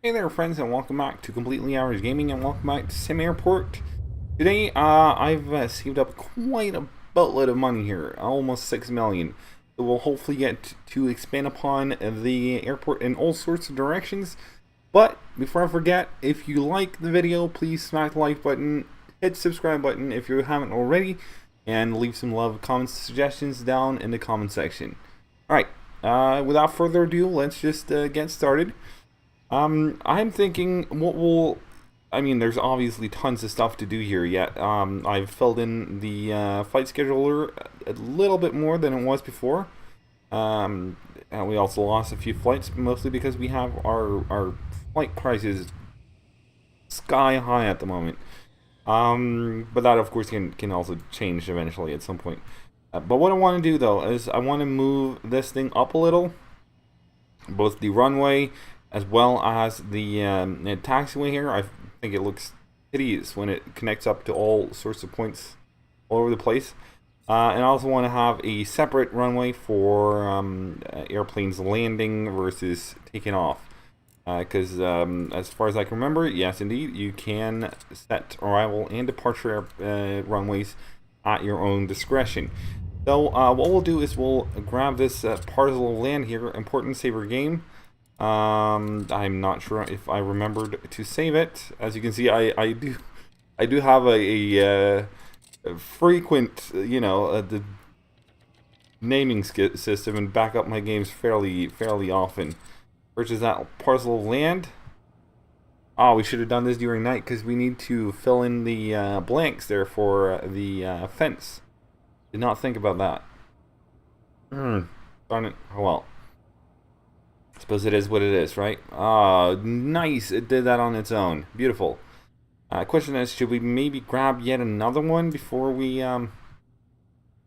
Hey there friends, and welcome back to Completely Average Gaming, and welcome back to SimAirport. Today I've saved up quite a boatload of money here, almost 6 million. So we'll hopefully get to expand upon the airport in all sorts of directions. But before I forget, if you like the video, please smack the like button, hit the subscribe button if you haven't already, and leave some love, comments, suggestions down in the comment section. Alright, without further ado, let's just get started. I'm thinking I mean, there's obviously tons of stuff to do here yet. I've filled in the flight scheduler a little bit more than it was before. And we also lost a few flights, mostly because we have our flight prices sky high at the moment. But that, of course, can also change eventually at some point. But what I want to do, though, is I want to move this thing up a little. Both the runway as well as the taxiway here. I think it looks hideous when it connects up to all sorts of points all over the place. And I also want to have a separate runway for airplanes landing versus taking off. Because as far as I can remember, yes indeed, you can set arrival and departure runways at your own discretion. So what we'll do is we'll grab this parcel of land here, important saver game. I'm not sure if I remembered to save it. As you can see, I do have a frequent, the naming system and back up my games fairly often. Purchase that parcel of land. Oh, we should have done this during night because we need to fill in the blanks there for the fence. Did not think about that. Darn it. Oh well. Suppose it is what it is, right? Ah, nice. It did that on its own. Beautiful. Question is, should we maybe grab yet another one before we,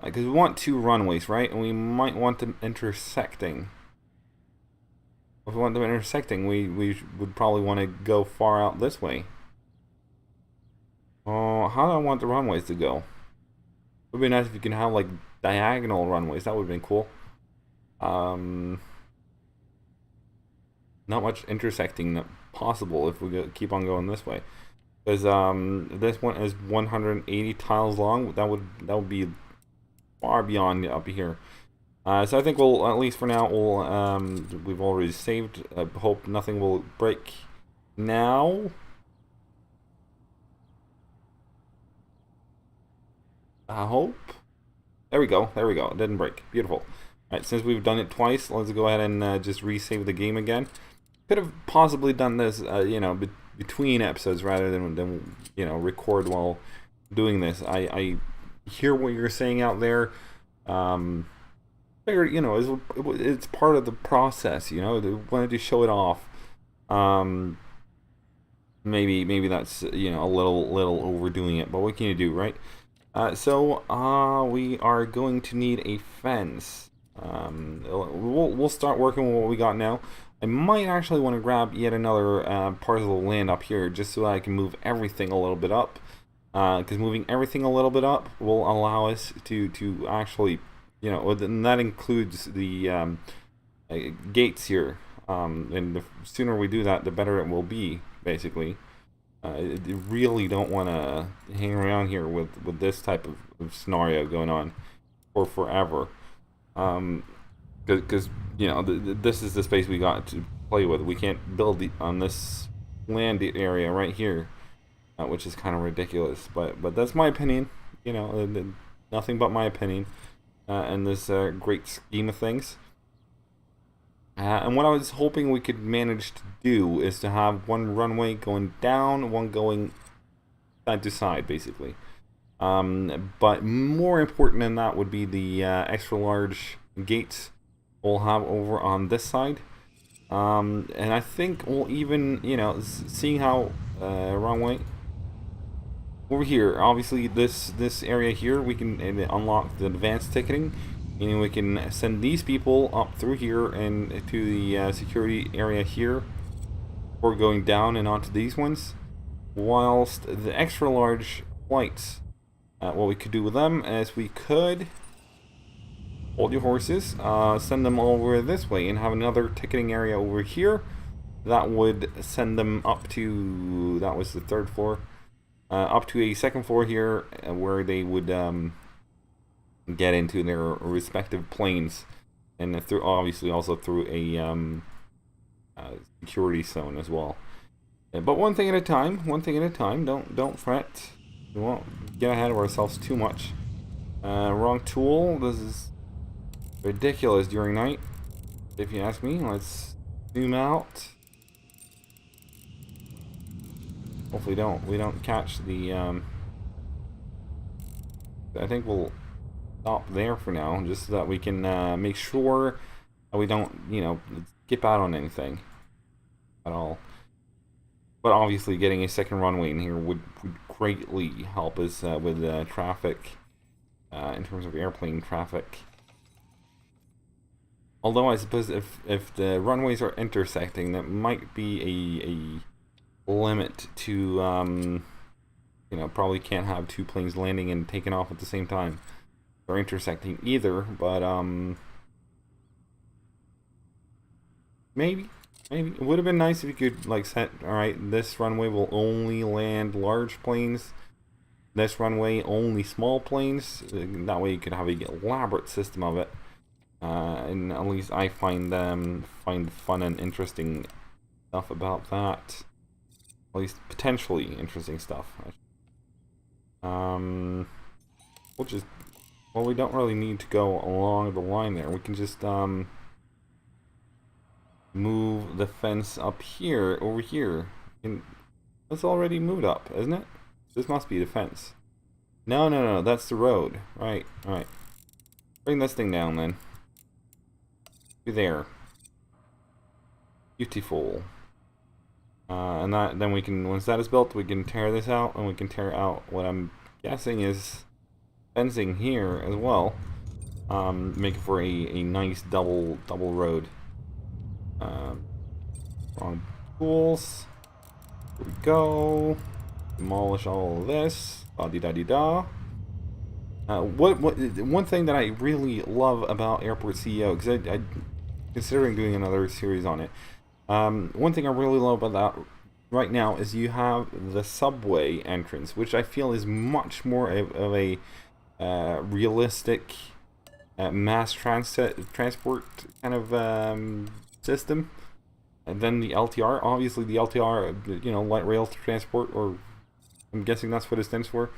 because we want two runways, right? And we might want them intersecting. If we want them intersecting, we would probably want to go far out this way. Oh, how do I want the runways to go? It would be nice if you can have, like, diagonal runways. That would have been cool. Not much intersecting possible if we keep on going this way, because this one is 180 tiles long. That would be far beyond up here. So I think we'll, at least for now, we've already saved. I hope nothing will break now. I hope. There we go. There we go. It didn't break. Beautiful. Alright, since we've done it twice, let's go ahead and just resave the game again. Could have possibly done this, between episodes rather than record while doing this. I hear what you're saying out there. Figured, it's part of the process. They wanted to show it off. Maybe that's a little overdoing it, but what can you do, right? So we are going to need a fence. We'll start working with what we got now. I might actually want to grab yet another parcel of land up here just so I can move everything a little bit up. Because moving everything a little bit up will allow us to actually, and that includes the gates here. And the sooner we do that, the better it will be, basically. I really don't want to hang around here with this type of scenario going on for forever. Because this is the space we got to play with. We can't build on this land area right here, which is kind of ridiculous. But that's my opinion. Nothing but my opinion. In this great scheme of things. And what I was hoping we could manage to do is to have one runway going down, one going side to side, basically. But more important than that would be the extra large gates we'll have over on this side. And I think we'll even, seeing how runway over here, obviously this area here, we can unlock the advanced ticketing, meaning we can send these people up through here and to the security area here before going down and onto these ones, whilst the extra large flights, what we could do with them is we could hold your horses, send them over this way and have another ticketing area over here that would send them up to, that was the third floor, up to a second floor here, where they would get into their respective planes, and through, obviously also through a security zone as well. But one thing at a time. One thing at a time. Don't fret. We won't get ahead of ourselves too much. Wrong tool. This is ridiculous during night, if you ask me. Let's zoom out. Hopefully we don't catch the. I think we'll stop there for now, just so that we can make sure that we don't, skip out on anything at all. But obviously, getting a second runway in here would greatly help us with traffic, in terms of airplane traffic. Although I suppose if the runways are intersecting, that might be a limit to, probably can't have two planes landing and taking off at the same time. Or intersecting either, but maybe it would have been nice if you could like set, all right, this runway will only land large planes, this runway only small planes. That way you could have a elaborate system of it, and at least I find fun and interesting stuff about that. At least potentially interesting stuff. We'll just, well, we don't really need to go along the line there. We can just move the fence up here, over here. And it's already moved up, isn't it? This must be the fence. No, that's the road. Right, alright. Bring this thing down then. Be there. Beautiful. And then we can, once that is built, we can tear this out, and we can tear out what I'm guessing is fencing here as well. Make it for a nice double road. Wrong tools. Here we go. Demolish all of this. Da-dee-da-dee-da. One thing that I really love about Airport CEO, because I considering doing another series on it. One thing I really love about that right now is you have the subway entrance, which I feel is much more of a realistic mass transport kind of system than the LTR. Obviously, the LTR, light rail transport, or I'm guessing that's what it stands for,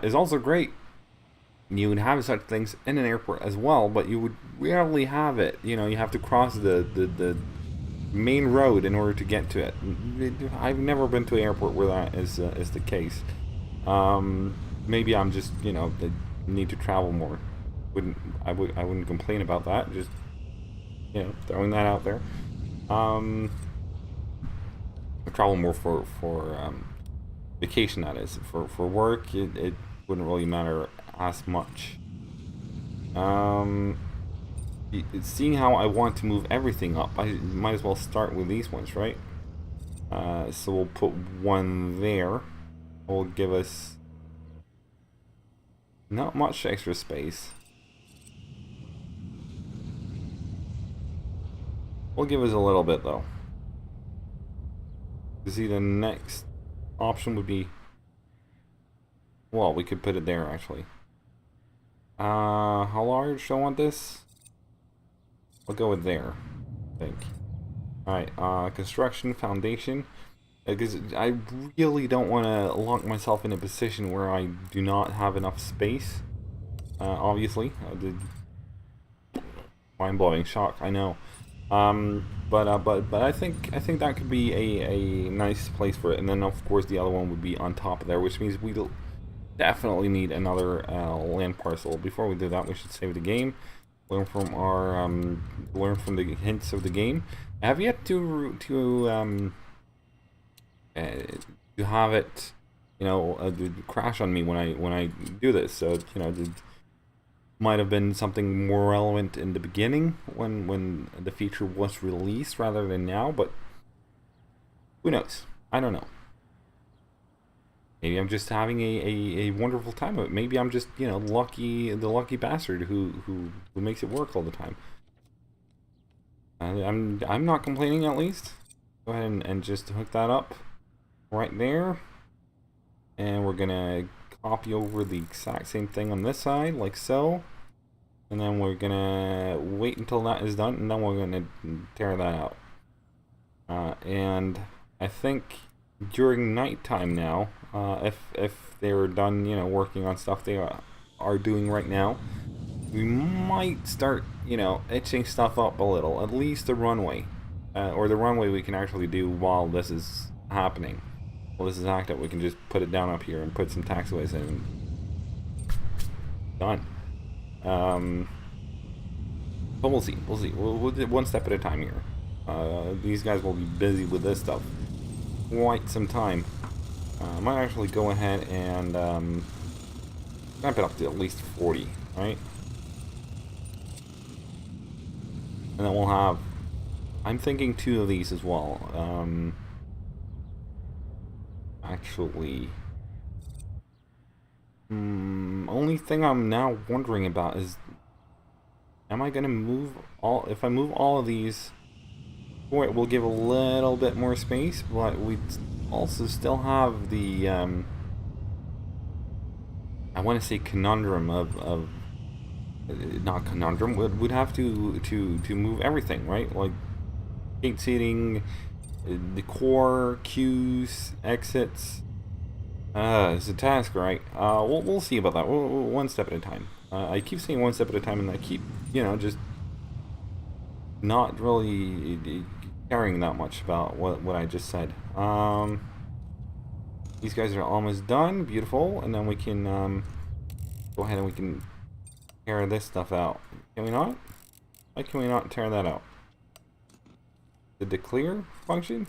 is also great. You would have such things in an airport as well, but you would rarely have it. You have to cross the main road in order to get to it. I've never been to an airport where that is the case. Maybe I'm just need to travel more. I wouldn't complain about that. Just throwing that out there. I travel more for vacation, that is. For work, it wouldn't really matter as much. Seeing how I want to move everything up, I might as well start with these ones, right? So we'll put one there. It will give us not much extra space. Will give us a little bit though. You see, the next option would be, well, we could put it there actually. How large do I want this? We'll go with there, I think. Alright, construction, foundation. Because I really don't want to lock myself in a position where I do not have enough space. Obviously. Mind-blowing shock, I know. But I think that could be a nice place for it. And then of course the other one would be on top of there, which means we definitely need another land parcel. Before we do that, we should save the game, learn from the hints of the game. I have yet to have it, crash on me when I do this. So it might have been something more relevant in the beginning when the feature was released rather than now, but who knows? I don't know. Maybe I'm just having a wonderful time of it. Maybe I'm just the lucky bastard who makes it work all the time. I'm not complaining, at least. go ahead and just hook that up right there. And we're gonna copy over the exact same thing on this side, like so. And then we're gonna wait until that is done, and then we're gonna tear that out. And I think during nighttime now, if they're done, you know, working on stuff they are doing right now, we might start, you know, itching stuff up a little. At least the runway, or the runway we can actually do while this is happening. While this is active, we can just put it down up here and put some taxiways in. Done. But we'll see. We'll do it one step at a time here. These guys will be busy with this stuff quite some time. I might actually go ahead and ramp it up to at least 40, right? And then we'll have... I'm thinking 2 of these as well. Actually... only thing I'm now wondering about is... Am I gonna move all... If I move all of these... Boy, it will give a little bit more space, but we also still have the... I want to say conundrum of not conundrum. We'd have to move everything, right? Like gate seating, decor, queues, exits. It's a task, right? We'll see about that. One step at a time. I keep saying one step at a time, and I keep, you know, just not really caring that much about what I just said. These guys are almost done. Beautiful. And then we can go ahead and we can tear this stuff out. Can we not? Why can we not tear that out? Did the clear function?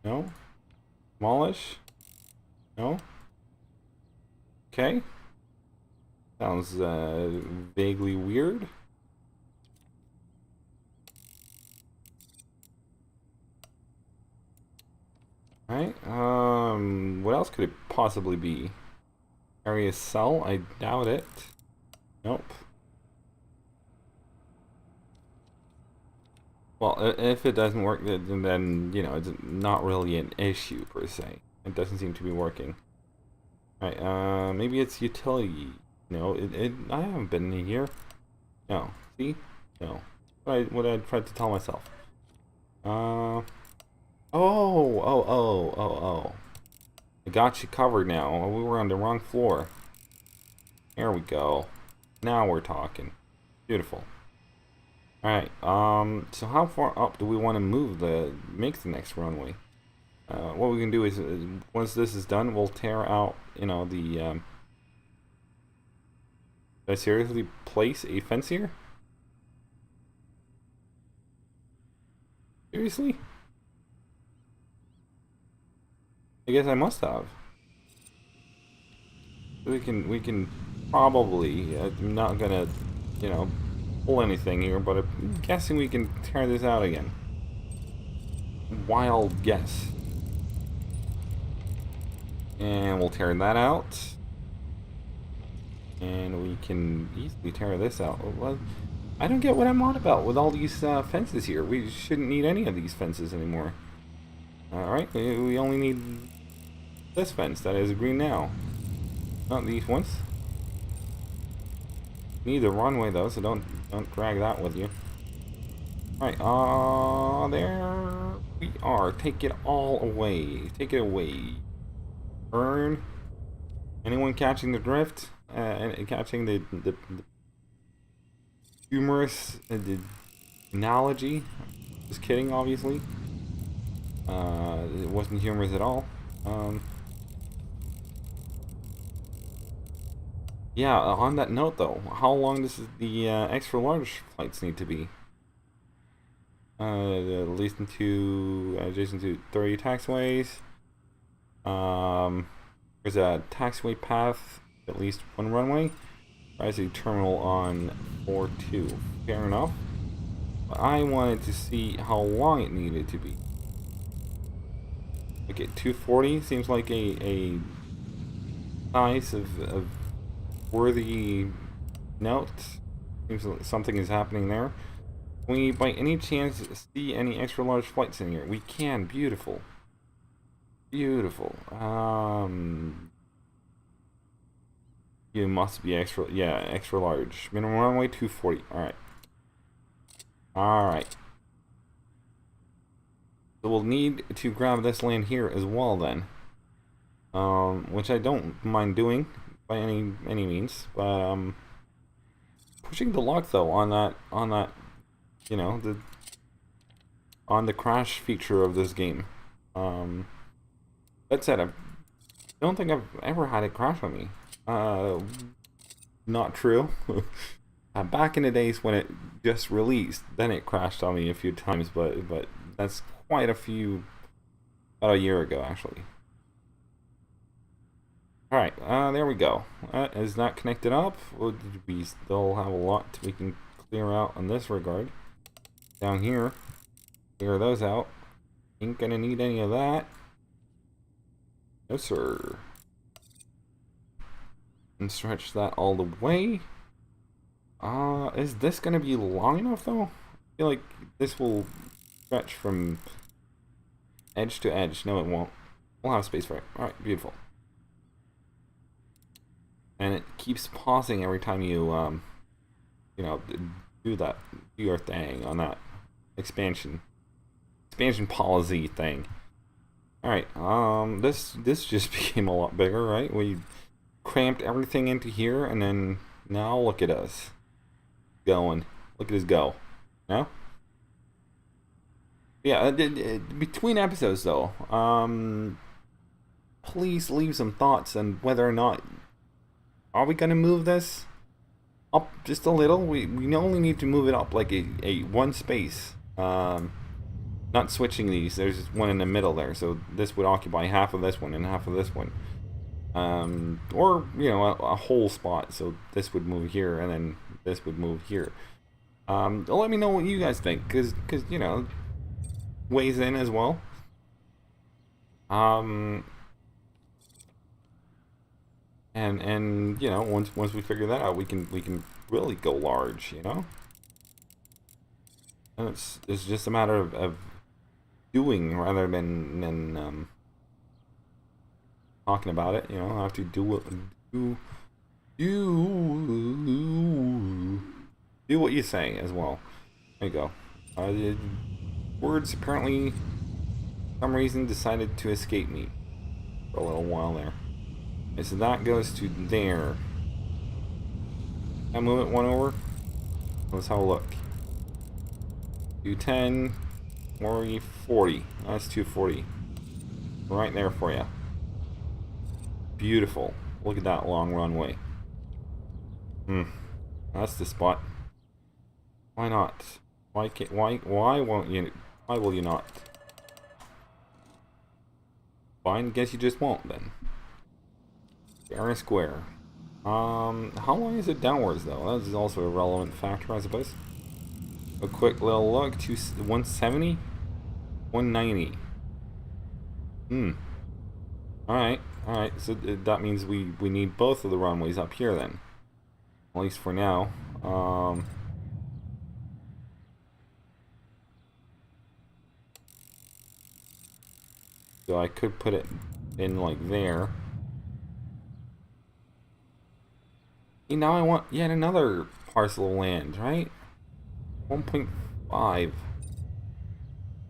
No. Demolish? No. Okay. Sounds vaguely weird. Alright, what else could it possibly be? Area cell? I doubt it. Nope. Well, if it doesn't work, then, you know, it's not really an issue, per se. It doesn't seem to be working. Alright, maybe it's utility. No, I haven't been in here. No. See? No. What I tried to tell myself. Oh. I got you covered now. We were on the wrong floor. There we go. Now we're talking. Beautiful. Alright, so how far up do we want to make the next runway? What we can do is, once this is done, we'll tear out, you know, the, did I seriously place a fence here? Seriously? I guess I must have. We can probably, I'm not gonna, you know, pull anything here, but I'm guessing we can tear this out again. Wild guess. And we'll tear that out. And we can easily tear this out. Well, I don't get what I'm on about with all these fences here. We shouldn't need any of these fences anymore. Alright, we only need this fence that is green now. Not these ones. Need the runway though, so don't drag that with you. Alright, there we are. Take it all away. Take it away. Burn. Anyone catching the drift? And catching the humorous analogy? Just kidding, obviously. It wasn't humorous at all. Yeah, on that note though, how long does the extra large flights need to be? At least into adjacent to 30 taxiways. There's a taxiway path, at least one runway. There's a terminal on 4-2. Fair enough. But I wanted to see how long it needed to be. Okay, 240 seems like a size of worthy note. Seems like something is happening there. Can we, by any chance, see any extra large flights in here? We can. Beautiful. Beautiful. You must be extra, yeah, extra large. Minimum runway 240. Alright. Alright. So we'll need to grab this land here as well then. Which I don't mind doing by any means. But pushing the luck though on that you know, on the crash feature of this game. That said, I don't think I've ever had it crash on me. Not true. Back in the days when it just released, then it crashed on me a few times, but that's quite a few, about a year ago actually. Alright, there we go. Is that connected up? We still have a lot we can clear out in this regard. Down here, clear those out. Ain't gonna need any of that. No sir. And stretch that all the way. Is this gonna be long enough though? I feel like this will stretch from edge to edge. No, it won't. We'll have space for it. Alright, beautiful. And it keeps pausing every time you, you know, do your thing on that expansion policy thing. Alright, this just became a lot bigger, right? We cramped everything into here, and then now look at us going. Look at us go. No? Yeah, between episodes though, please leave some thoughts on whether or not are we gonna move this up just a little. We only need to move it up like a one space. Not switching these. There's one in the middle there, so this would occupy half of this one and half of this one. Or, you know, a whole spot, so this would move here and then this would move here. Let me know what you guys think, because you know, weighs in as well. And you know, once we figure that out, we can really go large, you know. And it's just a matter of doing rather than talking about it. You know, I have to do what you say as well. There you go. The words apparently, for some reason, decided to escape me for a little while there. Okay, so that goes to there. Can I move it one over? Let's have a look. 210 or 40. That's 240. Right there for you. Beautiful. Look at that long runway. That's the spot. Why not? Why won't you? Why will you not? Fine, guess you just won't then. Fair and square. How long is it downwards though? That is also a relevant factor, I suppose. A quick little look to 170, 190. Alright. So that means we need both of the runways up here then. At least for now. So I could put it in like there. And now I want yet another parcel of land, right? 1.5. I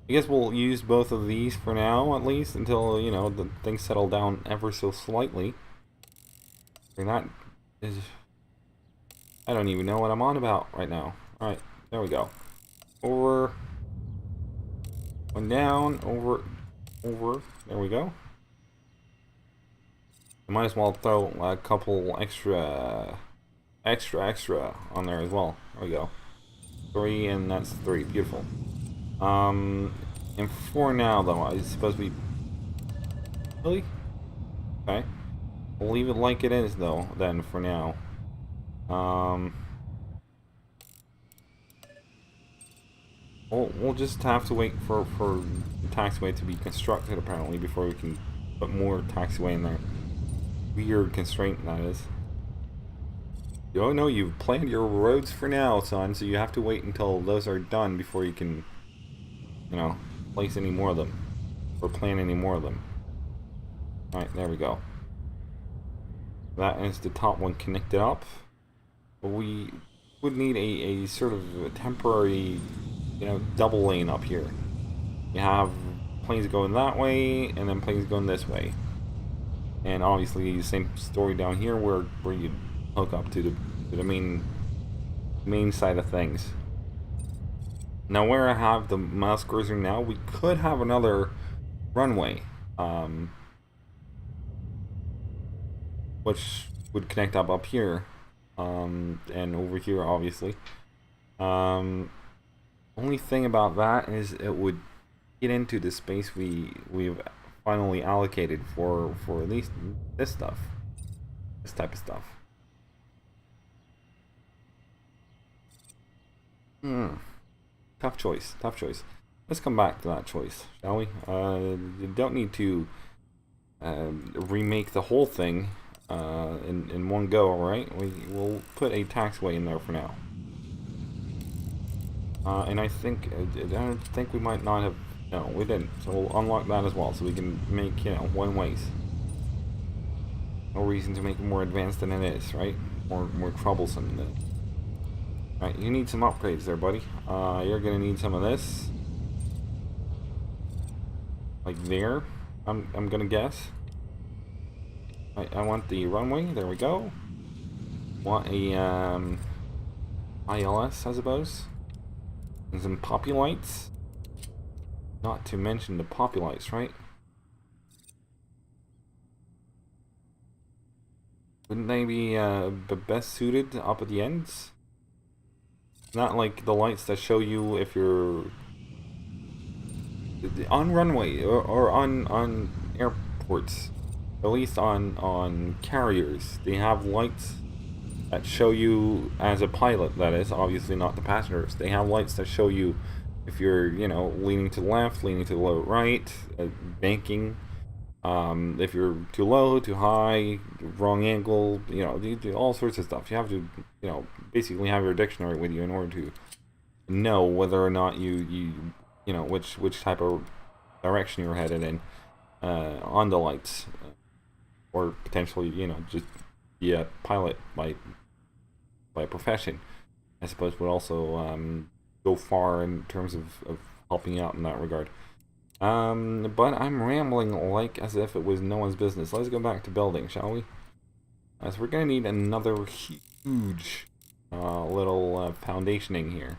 guess we'll use both of these for now, at least, until, you know, the things settle down ever so slightly. And that is... I don't even know what I'm on about right now. Alright, there we go. Over. One down, over. There we go. I might as well throw a couple extra on there as well. There we go. 3, and that's 3. Beautiful. And for now, though, I suppose we... Really? Okay. We'll leave it like it is, though, then, for now. We'll just have to wait for the taxiway to be constructed, apparently, before we can put more taxiway in there. Weird constraint, that is. Oh no, you've planned your roads for now, son, so you have to wait until those are done before you can, you know, place any more of them. Or plan any more of them. Alright, there we go. That is the top one connected up. But we would need a sort of a temporary, you know, double lane up here. You have planes going that way, and then planes going this way. And obviously the same story down here where you hook up to the main side of things. Now where I have the mouse cursor now, we could have another runway, which would connect up here, and over here obviously. Only thing about that is it would get into the space we've finally allocated for at least this stuff, this type of stuff. Tough choice, tough choice. Let's come back to that choice, shall we? You don't need to remake the whole thing in one go, alright? We'll put a taxway in there for now. And I don't think we might not have... No, we didn't. So we'll unlock that as well, so we can make, you know, one ways. No reason to make it more advanced than it is, right? More troublesome than it. Right, you need some upgrades there, buddy. You're gonna need some of this. Like there, I'm gonna guess. I want the runway, there we go. Want a, ILS, I suppose. And some poppy lights. Not to mention the poppy lights, right? Wouldn't they be best suited up at the ends? Not like the lights that show you if you're on runway or on airports, at least on carriers. They have lights that show you as a pilot, that is, obviously not the passengers. They have lights that show you if you're, you know, leaning to the left, leaning to the right, banking. If you're too low, too high, wrong angle, you know, you do all sorts of stuff. You have to, you know, basically have your dictionary with you in order to know whether or not you know, which type of direction you're headed in on the lights, or potentially, you know, just be a pilot by profession. I suppose would also go far in terms of helping out in that regard. But I'm rambling like as if it was no one's business. Let's go back to building, shall we? So we're gonna need another huge little foundationing here.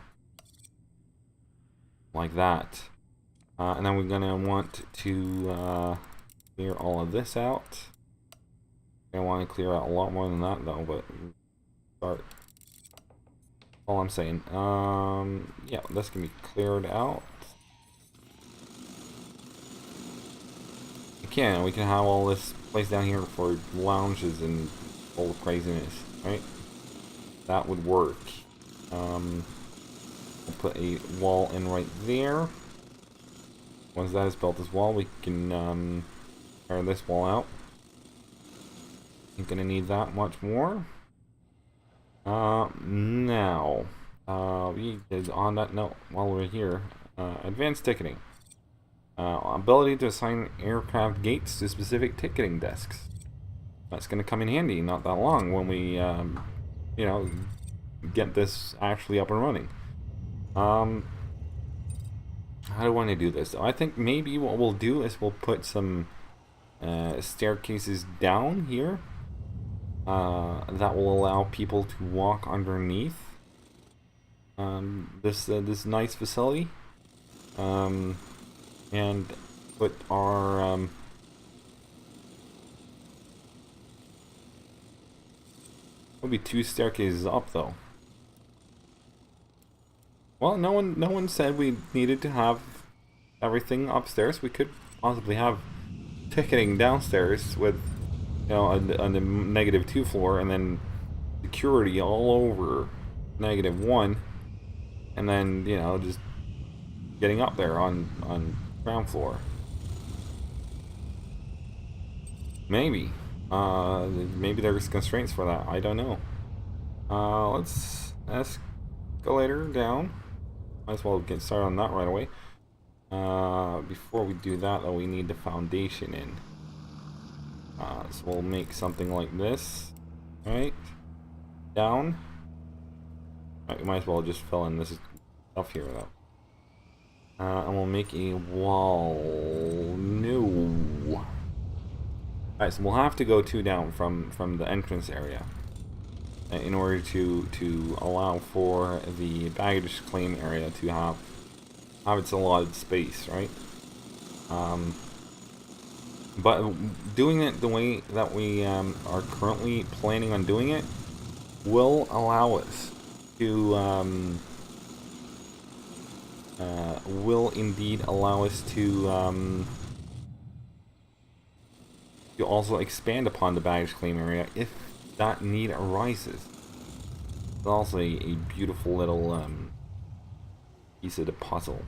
Like that. And then we're gonna want to clear all of this out. I want to clear out a lot more than that though, but start. All I'm saying. Yeah, this can be cleared out. We can have all this place down here for lounges and all the craziness, right? That would work. We'll put a wall in right there. Once that is built as well, we can tear this wall out. I'm gonna need that much more. Now, on that note, while we're here, advanced ticketing. Ability to assign aircraft gates to specific ticketing desks. That's going to come in handy not that long when we, you know, get this actually up and running. How do I want to do this? I think maybe what we'll do is we'll put some staircases down here that will allow people to walk underneath this nice facility. And put our will be 2 staircases up though. Well, no one said we needed to have everything upstairs. We could possibly have ticketing downstairs with, you know, on the -2 floor, and then security all over -1, and then, you know, just getting up there on ground floor. Maybe. Maybe there's constraints for that. I don't know. Let's escalator down. Might as well get started on that right away. Before we do that, though, we need the foundation in. So we'll make something like this. Right? Down. Right, we might as well just fill in this stuff here, though. And we'll make a wall. No. Alright, so we'll have to go 2 down from the entrance area in order to allow for the baggage claim area to have its allotted space, right? But doing it the way that we are currently planning on doing it will allow us to will indeed allow us to also expand upon the baggage claim area if that need arises. It's also a beautiful little piece of the puzzle.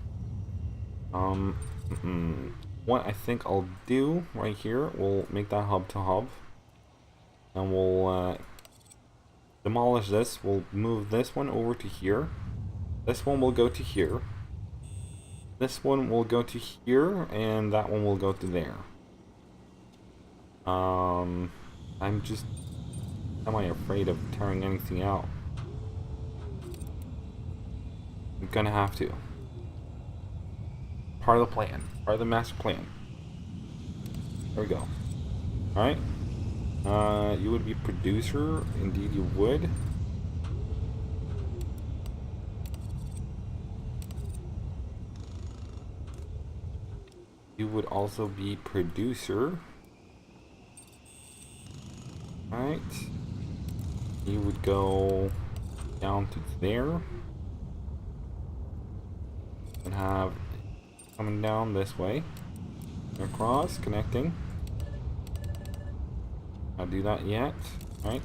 What I think I'll do right here, we'll make that hub to hub, and we'll demolish this. We'll move this one over to here. This one will go to here. This one will go to here, and that one will go to there. I'm just semi-afraid of tearing anything out. I'm gonna have to. Part of the plan. Part of the master plan. There we go. Alright. You would be producer. Indeed you would. You would also be producer. Right. You would go down to there. And have coming down this way. Across, connecting. I'll do that yet. Right.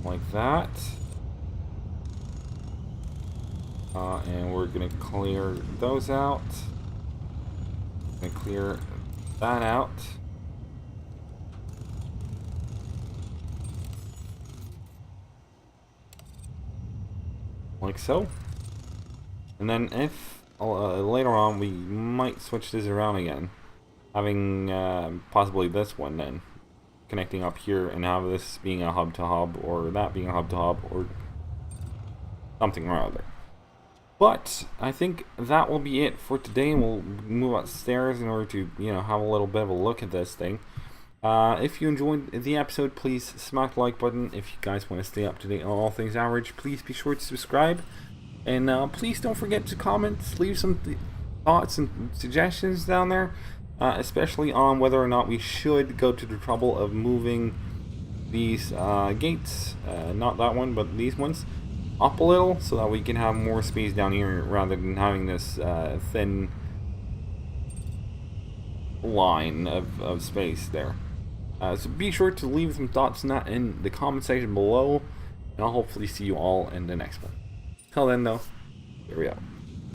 Like that. And we're gonna clear those out. Gonna clear that out. Like so. And then if later on we might switch this around again, having possibly this one then connecting up here and have this being a hub to hub, or that being a hub to hub, or something or other. But I think that will be it for today, and we'll move upstairs in order to, you know, have a little bit of a look at this thing. If you enjoyed the episode, please smack the like button. If you guys want to stay up to date on all things average, please be sure to subscribe. And please don't forget to comment, leave some thoughts and suggestions down there, especially on whether or not we should go to the trouble of moving these gates, not that one, but these ones, up a little so that we can have more space down here rather than having this thin line of space there. So be sure to leave some thoughts on that in the comment section below, and I'll hopefully see you all in the next one. Till then though, here we go.